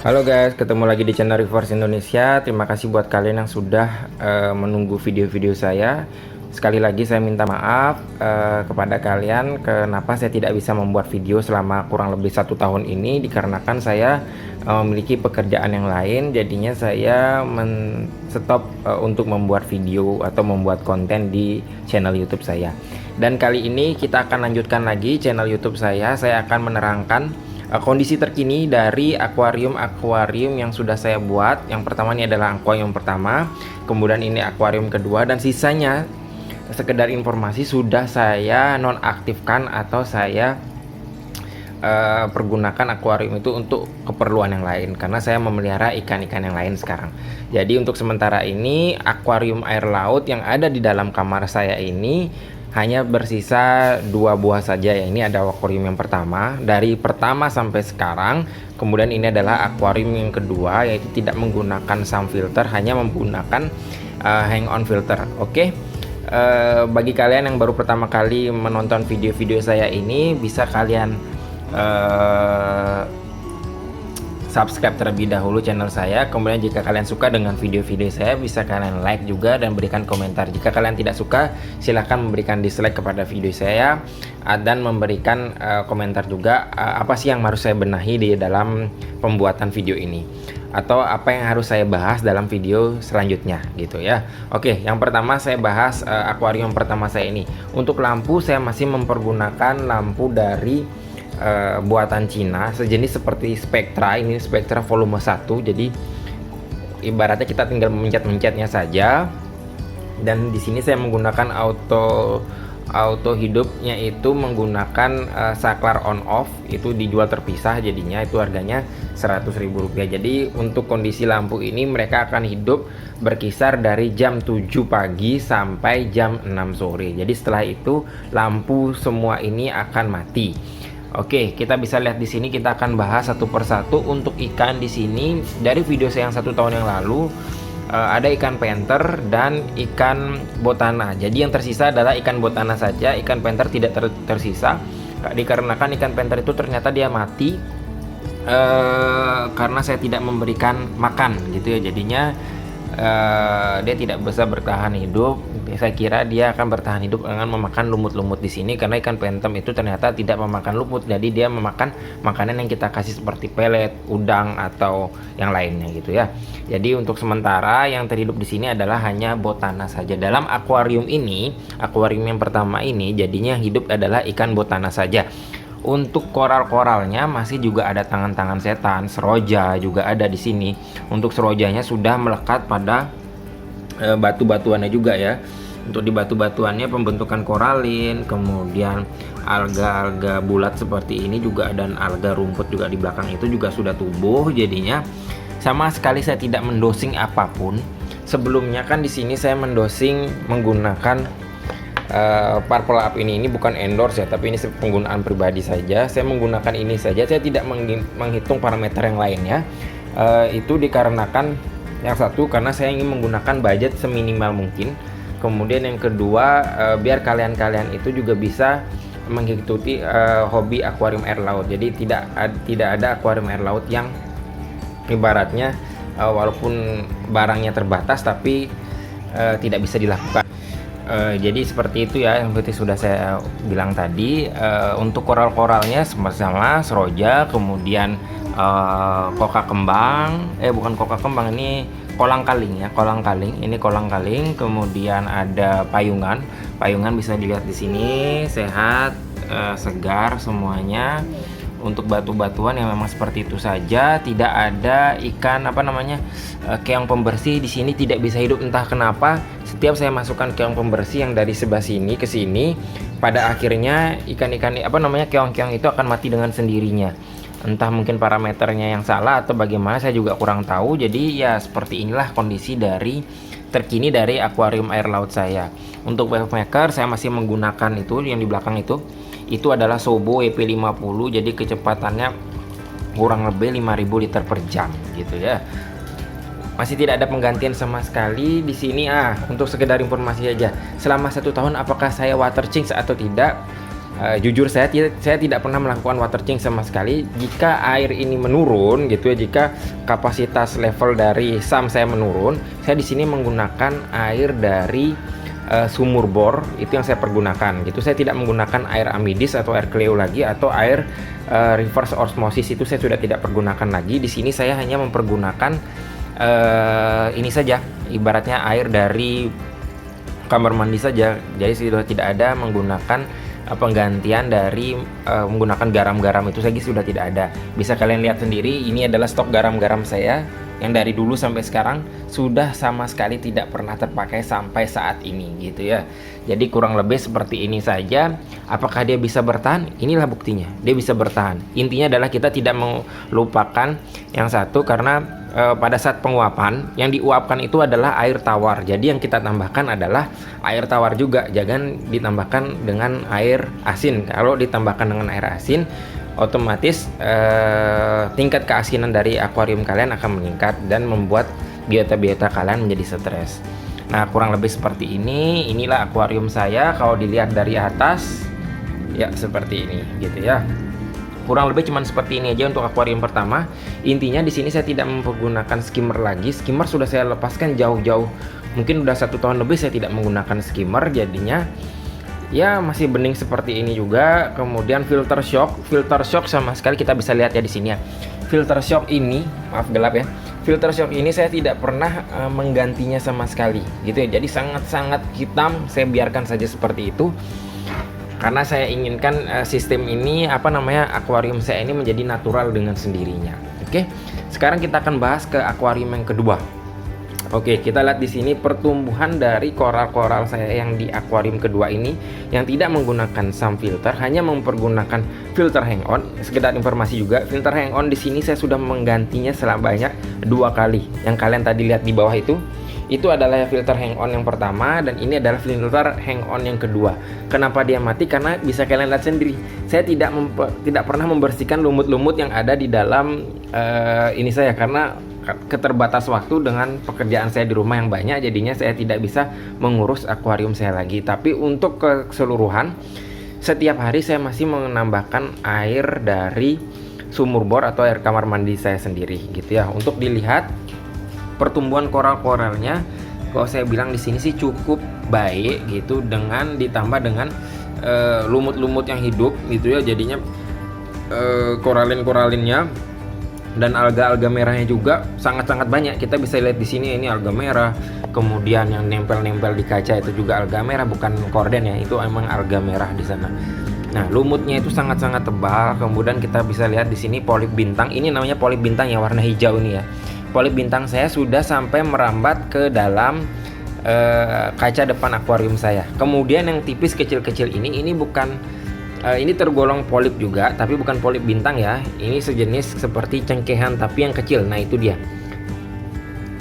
Halo guys, ketemu lagi di channel Reverse Indonesia. Terima kasih buat kalian yang sudah menunggu video-video saya. Sekali lagi saya minta maaf kepada kalian kenapa saya tidak bisa membuat video selama kurang lebih 1 tahun ini, dikarenakan saya memiliki pekerjaan yang lain. Jadinya saya stop untuk membuat video atau membuat konten di channel YouTube saya. Dan kali ini kita akan lanjutkan lagi channel YouTube saya. Saya akan menerangkan kondisi terkini dari akuarium yang sudah saya buat. Yang pertama ini adalah akuarium pertama, kemudian ini akuarium kedua, dan sisanya sekedar informasi sudah saya nonaktifkan atau saya pergunakan akuarium itu untuk keperluan yang lain, karena saya memelihara ikan-ikan yang lain sekarang. Jadi untuk sementara ini akuarium air laut yang ada di dalam kamar saya ini hanya bersisa 2 buah saja ya. Ini ada akuarium yang pertama, dari pertama sampai sekarang. Kemudian ini adalah akuarium yang kedua, yaitu tidak menggunakan sound filter, hanya menggunakan hang on filter. Oke. Bagi kalian yang baru pertama kali menonton video-video saya ini, bisa kalian subscribe terlebih dahulu channel saya. Kemudian jika kalian suka dengan video-video saya, bisa kalian like juga dan berikan komentar. Jika kalian tidak suka, silahkan memberikan dislike kepada video saya dan memberikan komentar juga apa sih yang harus saya benahi di dalam pembuatan video ini, atau apa yang harus saya bahas dalam video selanjutnya gitu ya. Oke, yang pertama saya bahas akuarium pertama saya ini. Untuk lampu saya masih mempergunakan lampu dari buatan Cina, sejenis seperti Spectra. Ini Spectra volume 1, jadi ibaratnya kita tinggal memencet-mencetnya saja. Dan di sini saya menggunakan auto hidupnya, itu menggunakan saklar on off, itu dijual terpisah, jadinya itu harganya Rp100.000. Jadi untuk kondisi lampu ini mereka akan hidup berkisar dari jam 7 pagi sampai jam 6 sore. Jadi setelah itu lampu semua ini akan mati. Oke, kita bisa lihat di sini. Kita akan bahas satu persatu untuk ikan di sini. Dari video saya yang 1 tahun yang lalu, ada ikan panther dan ikan botana. Jadi yang tersisa adalah ikan botana saja. Ikan panther tidak tersisa, dikarenakan ikan panther itu ternyata dia mati karena saya tidak memberikan makan gitu ya. Jadinya dia tidak bisa bertahan hidup. Saya kira dia akan bertahan hidup dengan memakan lumut-lumut di sini, karena ikan phantom itu ternyata tidak memakan lumut. Jadi dia memakan makanan yang kita kasih seperti pelet, udang atau yang lainnya gitu ya. Jadi untuk sementara yang terhidup di sini adalah hanya botana saja. Dalam akuarium ini, akuarium yang pertama ini, jadinya hidup adalah ikan botana saja. Untuk koral-koralnya masih juga ada tangan-tangan setan, seroja juga ada di sini. Untuk serojanya sudah melekat pada batu-batuannya juga ya. Untuk di batu-batuannya pembentukan koralin, kemudian alga-alga bulat seperti ini juga, dan alga rumput juga di belakang itu juga sudah tumbuh. Jadinya sama sekali saya tidak mendosing apapun. Sebelumnya kan di sini saya mendosing menggunakan Purple Up ini bukan endorse ya, tapi ini penggunaan pribadi saja. Saya menggunakan ini saja, saya tidak menghitung parameter yang lainnya. Itu dikarenakan yang satu, karena saya ingin menggunakan budget seminimal mungkin. Kemudian yang kedua, biar kalian itu juga bisa mengikuti hobi akuarium air laut. Jadi tidak ada akuarium air laut yang ibaratnya walaupun barangnya terbatas tapi tidak bisa dilakukan. Jadi seperti itu ya, yang seperti sudah saya bilang tadi. Untuk koral-koralnya sama seroja, kemudian koka kembang, bukan koka kembang, ini kolang kaling ya, kolang kaling. Ini kolang kaling. Kemudian ada payungan bisa dilihat di sini, sehat, segar semuanya. Untuk batu-batuan yang memang seperti itu saja, tidak ada ikan keong pembersih di sini tidak bisa hidup. Entah kenapa setiap saya masukkan keong pembersih yang dari sebelah sini ke sini, pada akhirnya ikan-ikan keong-keong itu akan mati dengan sendirinya. Entah mungkin parameternya yang salah atau bagaimana, saya juga kurang tahu. Jadi ya seperti inilah kondisi terkini dari akuarium air laut saya. Untuk wave maker saya masih menggunakan itu yang di belakang itu adalah Sobo WP50. Jadi kecepatannya kurang lebih 5000 liter per jam gitu ya. Masih tidak ada penggantian sama sekali di sini. Untuk sekedar informasi aja, selama 1 tahun apakah saya water change atau tidak, jujur saya tidak pernah melakukan water change sama sekali. Jika air ini menurun gitu ya, jika kapasitas level dari SAM saya menurun, saya di sini menggunakan air dari sumur bor, itu yang saya pergunakan gitu. Saya tidak menggunakan air amidis atau air Cleo lagi, atau air reverse osmosis, itu saya sudah tidak pergunakan lagi. Di sini saya hanya mempergunakan ini saja, ibaratnya air dari kamar mandi saja. Jadi sudah tidak ada menggunakan penggantian dari menggunakan garam-garam, itu saja sudah tidak ada. Bisa kalian lihat sendiri, ini adalah stok garam-garam saya yang dari dulu sampai sekarang sudah sama sekali tidak pernah terpakai sampai saat ini gitu ya. Jadi kurang lebih seperti ini saja. Apakah dia bisa bertahan? Inilah buktinya, dia bisa bertahan. Intinya adalah kita tidak melupakan yang satu, karena pada saat penguapan yang diuapkan itu adalah air tawar. Jadi yang kita tambahkan adalah air tawar juga, jangan ditambahkan dengan air asin. Kalau ditambahkan dengan air asin, otomatis tingkat keasinan dari akuarium kalian akan meningkat dan membuat biota-biota kalian menjadi stres. Nah, kurang lebih seperti ini. Inilah akuarium saya kalau dilihat dari atas ya, seperti ini gitu ya. Kurang lebih cuman seperti ini aja untuk akuarium pertama. Intinya di sini saya tidak mempergunakan skimmer lagi. Skimmer sudah saya lepaskan jauh-jauh. Mungkin udah 1 tahun lebih saya tidak menggunakan skimmer, jadinya ya masih bening seperti ini juga. Kemudian filter shock sama sekali kita bisa lihat ya di sini ya. Filter shock ini, maaf gelap ya. Filter shock ini saya tidak pernah menggantinya sama sekali gitu ya. Jadi sangat-sangat hitam, saya biarkan saja seperti itu. Karena saya inginkan sistem ini akuarium saya ini menjadi natural dengan sendirinya. Oke. Sekarang kita akan bahas ke akuarium yang kedua. Oke, kita lihat di sini pertumbuhan dari koral-koral saya yang di akuarium kedua ini yang tidak menggunakan SAM filter, hanya mempergunakan filter hang on. Sekedar informasi juga, filter hang on di sini saya sudah menggantinya sebanyak 2 kali. Yang kalian tadi lihat di bawah itu adalah filter hang on yang pertama, dan ini adalah filter hang on yang kedua. Kenapa dia mati? Karena bisa kalian lihat sendiri, saya tidak pernah membersihkan lumut-lumut yang ada di dalam ini saya, karena keterbatas waktu dengan pekerjaan saya di rumah yang banyak, jadinya saya tidak bisa mengurus akuarium saya lagi. Tapi untuk keseluruhan, setiap hari saya masih menambahkan air dari sumur bor atau air kamar mandi saya sendiri gitu ya. Untuk dilihat pertumbuhan koral-koralnya, kalau saya bilang di sini sih cukup baik gitu, dengan ditambah dengan lumut-lumut yang hidup gitu ya. Jadinya koralin-koralinnya dan alga-alga merahnya juga sangat-sangat banyak. Kita bisa lihat di sini, ini alga merah, kemudian yang nempel-nempel di kaca itu juga alga merah, bukan korden ya, itu emang alga merah di sana. Nah, lumutnya itu sangat-sangat tebal. Kemudian kita bisa lihat di sini polip bintang. Ini namanya polip bintang yang warna hijau ini ya. Polip bintang saya sudah sampai merambat ke dalam kaca depan akuarium saya. Kemudian yang tipis kecil-kecil ini bukan ini tergolong polip juga, tapi bukan polip bintang ya. Ini sejenis seperti cengkehan tapi yang kecil. Nah, itu dia.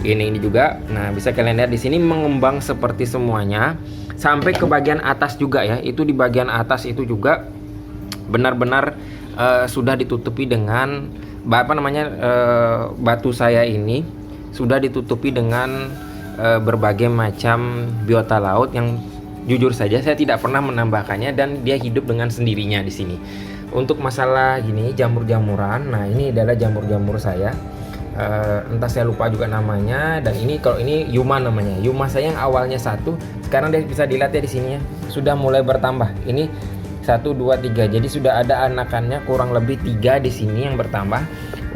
Ini juga. Nah, bisa kalian lihat di sini mengembang seperti semuanya sampai ke bagian atas juga ya. Itu di bagian atas itu juga benar-benar sudah ditutupi dengan batu saya ini sudah ditutupi dengan berbagai macam biota laut yang jujur saja saya tidak pernah menambahkannya, dan dia hidup dengan sendirinya di sini. Untuk masalah gini jamur-jamuran, nah ini adalah jamur-jamur saya, entah saya lupa juga namanya. Dan ini kalau ini Yuma namanya, Yuma saya yang awalnya 1, sekarang dia bisa dilihat ya di sini ya, sudah mulai bertambah. Ini 1, 2, 3, jadi sudah ada anakannya kurang lebih 3 di sini yang bertambah.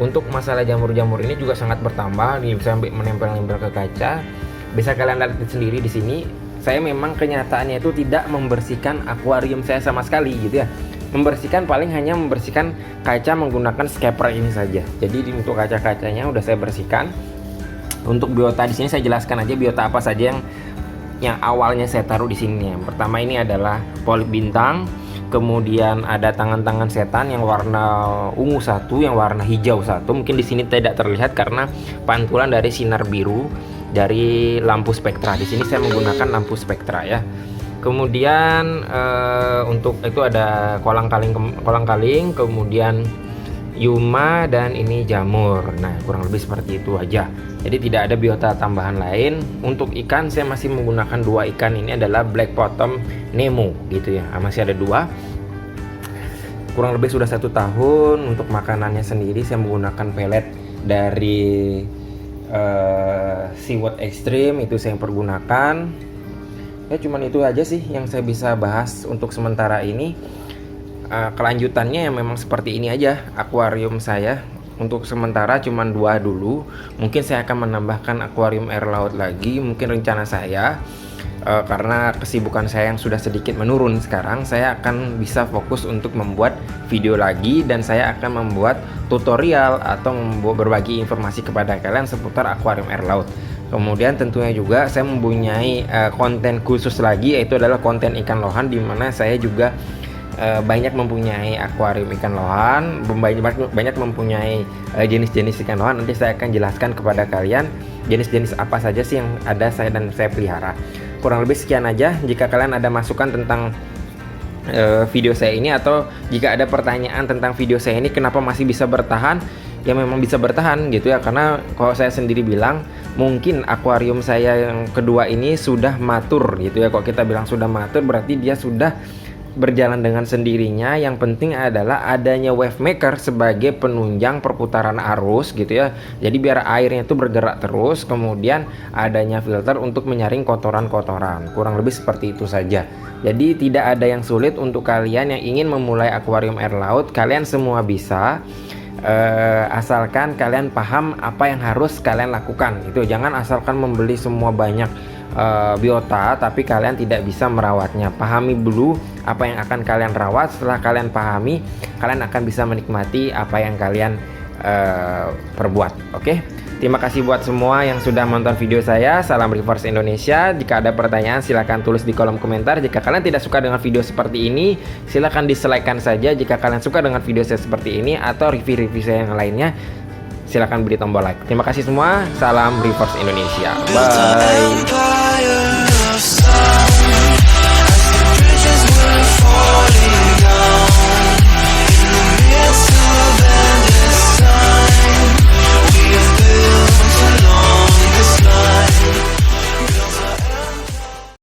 Untuk masalah jamur-jamur ini juga sangat bertambah, ini sampai menempel-nempel ke kaca. Bisa kalian lihat sendiri di sini. Saya memang kenyataannya itu tidak membersihkan akuarium saya sama sekali gitu ya. Membersihkan paling hanya membersihkan kaca menggunakan scraper ini saja. Jadi untuk kaca-kacanya udah saya bersihkan. Untuk biota di sini saya jelaskan aja biota apa saja yang awalnya saya taruh di sini. Yang pertama ini adalah polip bintang, kemudian ada tangan-tangan setan yang warna ungu 1, yang warna hijau 1. Mungkin di sini tidak terlihat karena pantulan dari sinar biru dari lampu spektra. Di sini saya menggunakan lampu spektra ya. Kemudian untuk itu ada kolang-kaling, kemudian Yuma, dan ini jamur. Nah, kurang lebih seperti itu aja. Jadi tidak ada biota tambahan lain. Untuk ikan saya masih menggunakan 2 ikan, ini adalah black bottom Nemo gitu ya. Masih ada 2. kurang lebih sudah 1 tahun. Untuk makanannya sendiri saya menggunakan pelet dari Seaworld Extreme, itu saya pergunakan. Ya cuman itu aja sih yang saya bisa bahas untuk sementara ini. Kelanjutannya yang memang seperti ini aja akuarium saya. Untuk sementara cuman 2 dulu. Mungkin saya akan menambahkan akuarium air laut lagi, mungkin rencana saya. Karena kesibukan saya yang sudah sedikit menurun sekarang, saya akan bisa fokus untuk membuat video lagi, dan saya akan membuat tutorial atau berbagi informasi kepada kalian seputar akuarium air laut. Kemudian tentunya juga saya mempunyai konten khusus lagi, yaitu adalah konten ikan lohan, di mana saya juga banyak mempunyai akuarium ikan lohan, banyak mempunyai jenis-jenis ikan lohan. Nanti saya akan jelaskan kepada kalian jenis-jenis apa saja sih yang ada saya pelihara. Kurang lebih sekian aja. Jika kalian ada masukan tentang video saya ini, atau jika ada pertanyaan tentang video saya ini kenapa masih bisa bertahan, ya memang bisa bertahan gitu ya, karena kalau saya sendiri bilang mungkin akuarium saya yang kedua ini sudah matur gitu ya. Kalau kita bilang sudah matur, berarti dia sudah berjalan dengan sendirinya. Yang penting adalah adanya wave maker sebagai penunjang perputaran arus gitu ya. Jadi biar airnya itu bergerak terus, kemudian adanya filter untuk menyaring kotoran-kotoran. Kurang lebih seperti itu saja. Jadi tidak ada yang sulit untuk kalian yang ingin memulai akuarium air laut. Kalian semua bisa, asalkan kalian paham apa yang harus kalian lakukan. Itu jangan asalkan membeli semua banyak biota tapi kalian tidak bisa merawatnya. Pahami dulu apa yang akan kalian rawat. Setelah kalian pahami, kalian akan bisa menikmati apa yang kalian perbuat. Oke, terima kasih buat semua yang sudah menonton video saya. Salam Reefers Indonesia. Jika ada pertanyaan silahkan tulis di kolom komentar. Jika kalian tidak suka dengan video seperti ini, silahkan dislike-kan saja. Jika kalian suka dengan video saya seperti ini atau review-review saya yang lainnya, silahkan beri tombol like. Terima kasih semua. Salam Reefers Indonesia. Bye.